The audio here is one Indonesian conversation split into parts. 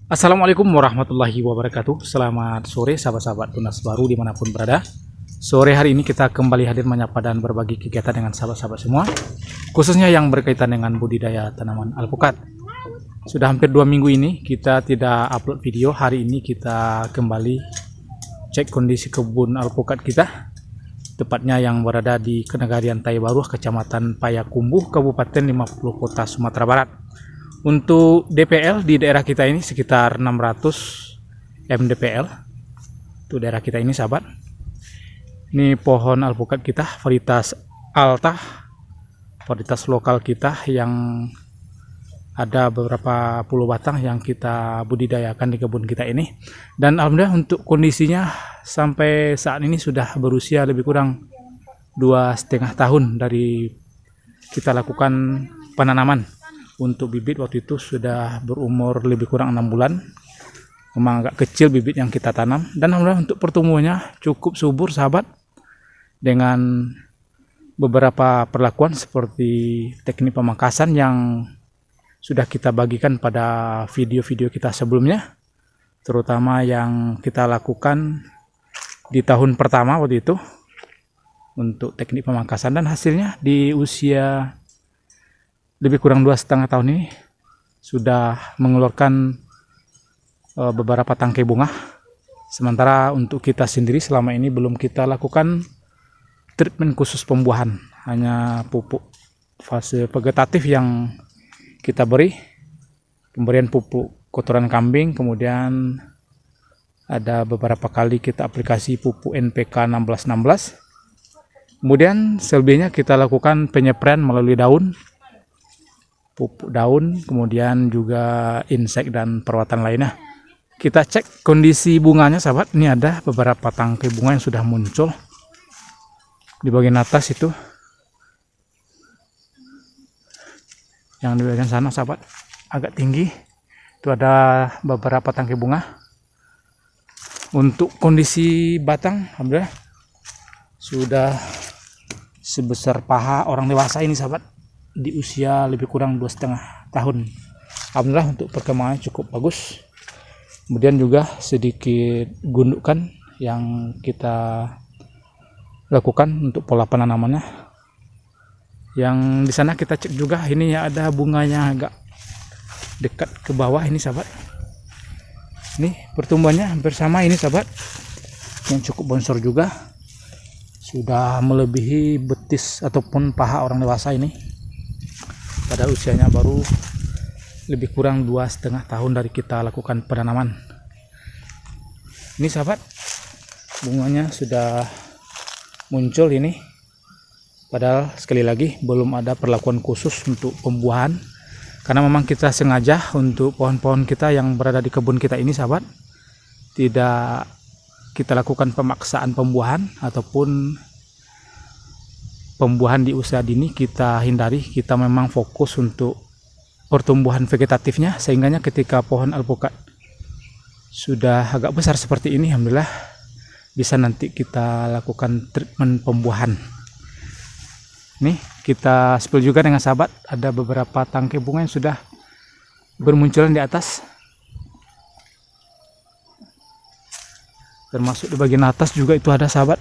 Assalamualaikum warahmatullahi wabarakatuh. Selamat sore sahabat-sahabat tunas baru dimanapun berada. Sore hari ini kita kembali hadir menyapa dan berbagi kegiatan dengan sahabat-sahabat semua, khususnya yang berkaitan dengan budidaya tanaman alpukat. Sudah hampir 2 minggu ini kita tidak upload video. Hari ini kita kembali cek kondisi kebun alpukat kita, tepatnya yang berada di Kenegarian Taibaruh, Kecamatan Payakumbuh, Kabupaten 50 Kota, Sumatera Barat. Untuk DPL di daerah kita ini sekitar 600 mdpl. Itu daerah kita ini sahabat. Ini pohon alpukat kita varietas Alta, varietas lokal kita yang ada beberapa puluh batang yang kita budidayakan di kebun kita ini. Dan alhamdulillah untuk kondisinya sampai saat ini sudah berusia lebih kurang 2,5 tahun dari kita lakukan penanaman. Untuk bibit waktu itu sudah berumur lebih kurang 6 bulan. Memang agak kecil bibit yang kita tanam. Dan alhamdulillah untuk pertumbuhannya cukup subur sahabat. Dengan beberapa perlakuan seperti teknik pemangkasan yang sudah kita bagikan pada video-video kita sebelumnya. Terutama yang kita lakukan di tahun pertama waktu itu. Untuk teknik pemangkasan, dan hasilnya di usia lebih kurang 2,5 tahun ini sudah mengeluarkan beberapa tangkai bunga. Sementara untuk kita sendiri selama ini belum kita lakukan treatment khusus pembuahan, hanya pupuk fase vegetatif yang kita beri, pemberian pupuk kotoran kambing, kemudian ada beberapa kali kita aplikasi pupuk NPK 1616. Kemudian selebihnya kita lakukan penyepraian melalui daun, pupuk daun, kemudian juga insek dan perawatan lainnya. Kita cek kondisi bunganya sahabat. Ini ada beberapa tangkai bunga yang sudah muncul di bagian atas itu, yang di bagian sana sahabat agak tinggi itu ada beberapa tangkai bunga. Untuk kondisi batang alhamdulillah sudah sebesar paha orang dewasa ini sahabat, di usia lebih kurang 2,5 tahun. Alhamdulillah untuk perkembangannya cukup bagus. Kemudian juga sedikit gundukan yang kita lakukan untuk pola penanamannya. Yang di sana kita cek juga ini ya, ada bunganya agak dekat ke bawah ini sahabat. Ini pertumbuhannya hampir sama ini sahabat, yang cukup bonsor juga, sudah melebihi betis ataupun paha orang dewasa ini. Pada usianya baru lebih kurang 2,5 tahun dari kita lakukan penanaman. Ini sahabat, bunganya sudah muncul ini. Padahal sekali lagi belum ada perlakuan khusus untuk pembuahan, karena memang kita sengaja untuk pohon-pohon kita yang berada di kebun kita ini sahabat, tidak kita lakukan pemaksaan pembuahan ataupun pembuahan di usia dini kita hindari. Kita memang fokus untuk pertumbuhan vegetatifnya, sehingga ketika pohon alpukat sudah agak besar seperti ini alhamdulillah bisa nanti kita lakukan treatment pembuahan. Nih kita spill juga dengan sahabat, ada beberapa tangkai bunga yang sudah bermunculan di atas, termasuk di bagian atas juga itu ada sahabat.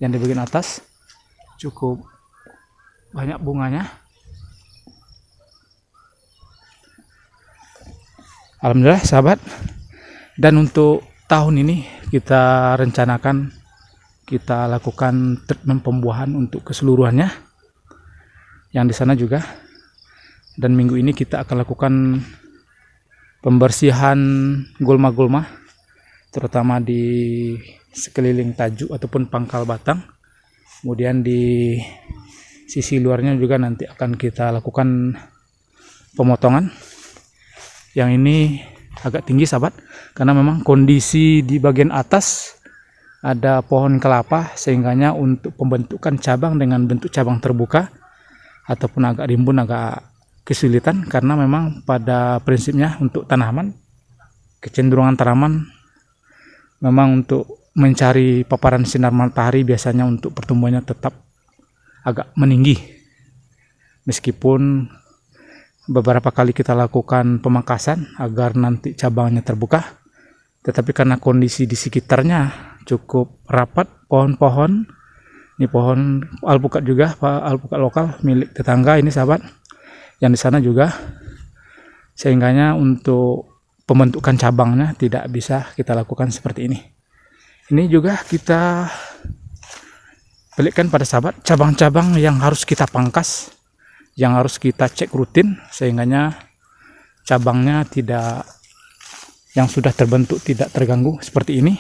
Yang di bagian atas cukup banyak bunganya. Alhamdulillah sahabat. Dan untuk tahun ini kita rencanakan kita lakukan treatment pembuahan untuk keseluruhannya. Yang di sana juga. Dan minggu ini kita akan lakukan pembersihan gulma-gulma, terutama di sekeliling tajuk ataupun pangkal batang. Kemudian di sisi luarnya juga nanti akan kita lakukan pemotongan. Yang ini agak tinggi sahabat, karena memang kondisi di bagian atas ada pohon kelapa, sehingganya untuk pembentukan cabang dengan bentuk cabang terbuka ataupun agak rimbun agak kesulitan, karena memang pada prinsipnya untuk tanaman, kecenderungan tanaman memang untuk mencari paparan sinar matahari biasanya untuk pertumbuhannya tetap agak meninggi. Meskipun beberapa kali kita lakukan pemangkasan agar nanti cabangnya terbuka, tetapi karena kondisi di sekitarnya cukup rapat pohon-pohon, ini pohon alpukat juga, alpukat lokal milik tetangga ini sahabat, yang di sana juga, sehingganya untuk pembentukan cabangnya tidak bisa kita lakukan seperti ini. Ini juga kita pelikkan pada sahabat, cabang-cabang yang harus kita pangkas, yang harus kita cek rutin, sehingganya cabangnya tidak, yang sudah terbentuk tidak terganggu seperti ini.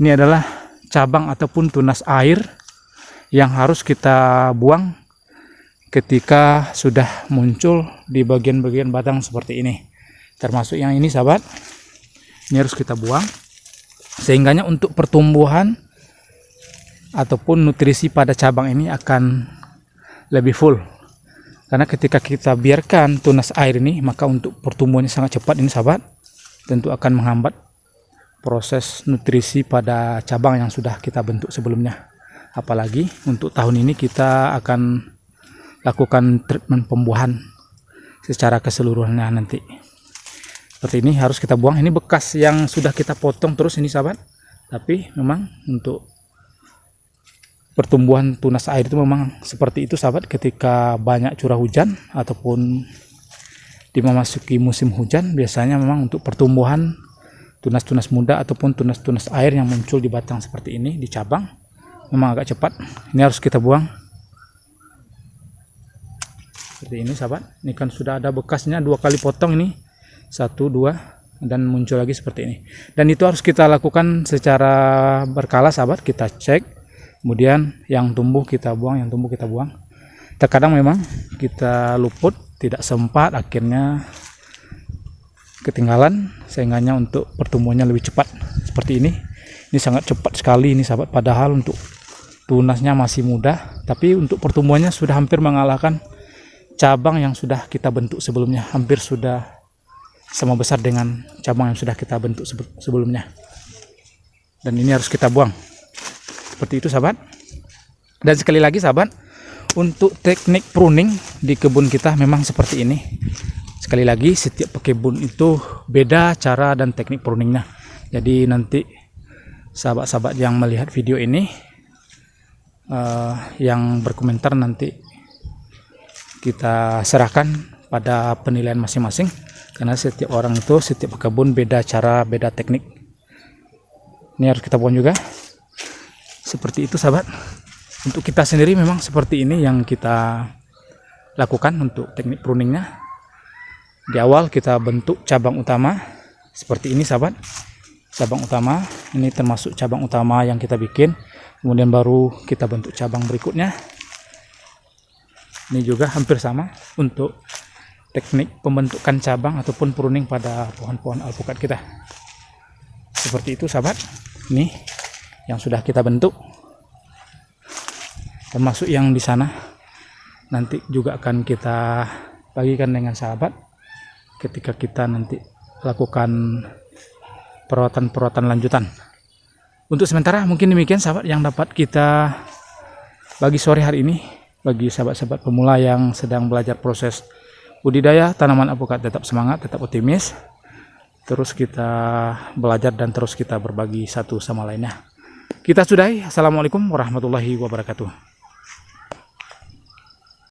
Ini adalah cabang ataupun tunas air yang harus kita buang ketika sudah muncul di bagian-bagian batang seperti ini. Termasuk yang ini sahabat, ini harus kita buang, sehingganya untuk pertumbuhan ataupun nutrisi pada cabang ini akan lebih full. Karena ketika kita biarkan tunas air ini, maka untuk pertumbuhannya sangat cepat ini sahabat, tentu akan menghambat proses nutrisi pada cabang yang sudah kita bentuk sebelumnya. Apalagi untuk tahun ini kita akan lakukan treatment pembuahan secara keseluruhannya nanti. Seperti ini harus kita buang. Ini bekas yang sudah kita potong terus ini sahabat, tapi memang untuk pertumbuhan tunas air itu memang seperti itu sahabat. Ketika banyak curah hujan ataupun dimasuki musim hujan, biasanya memang untuk pertumbuhan tunas-tunas muda ataupun tunas-tunas air yang muncul di batang seperti ini, di cabang, memang agak cepat. Ini harus kita buang seperti ini sahabat. Ini kan sudah ada bekasnya, 2 kali potong ini, 1, 2, dan muncul lagi seperti ini. Dan itu harus kita lakukan secara berkala sahabat, kita cek, kemudian yang tumbuh kita buang, yang tumbuh kita buang. Terkadang memang kita luput, tidak sempat, akhirnya ketinggalan, sehingganya untuk pertumbuhannya lebih cepat seperti ini. Ini sangat cepat sekali ini sahabat, padahal untuk tunasnya masih muda, tapi untuk pertumbuhannya sudah hampir mengalahkan cabang yang sudah kita bentuk sebelumnya, hampir sudah sama besar dengan cabang yang sudah kita bentuk sebelumnya. Dan ini harus kita buang seperti itu sahabat. Dan sekali lagi sahabat, untuk teknik pruning di kebun kita memang seperti ini. Sekali lagi, setiap pekebun itu beda cara dan teknik pruningnya. Jadi nanti sahabat-sahabat yang melihat video ini, yang berkomentar, nanti kita serahkan pada penilaian masing-masing, karena setiap orang itu, setiap pekebun beda cara, beda teknik. Ini harus kita buang juga seperti itu sahabat. Untuk kita sendiri memang seperti ini yang kita lakukan untuk teknik pruningnya. Di awal kita bentuk cabang utama seperti ini sahabat, cabang utama ini termasuk cabang utama yang kita bikin, kemudian baru kita bentuk cabang berikutnya. Ini juga hampir sama untuk teknik pembentukan cabang ataupun pruning pada pohon-pohon alpukat kita. Seperti itu sahabat, ini yang sudah kita bentuk, termasuk yang di sana nanti juga akan kita bagikan dengan sahabat ketika kita nanti lakukan perawatan-perawatan lanjutan. Untuk sementara mungkin demikian sahabat yang dapat kita bagi sore hari ini, bagi sahabat-sahabat pemula yang sedang belajar proses budidaya tanaman alpukat. Tetap semangat, tetap optimis, terus kita belajar dan terus kita berbagi satu sama lainnya. Kita sudahi. Assalamualaikum warahmatullahi wabarakatuh.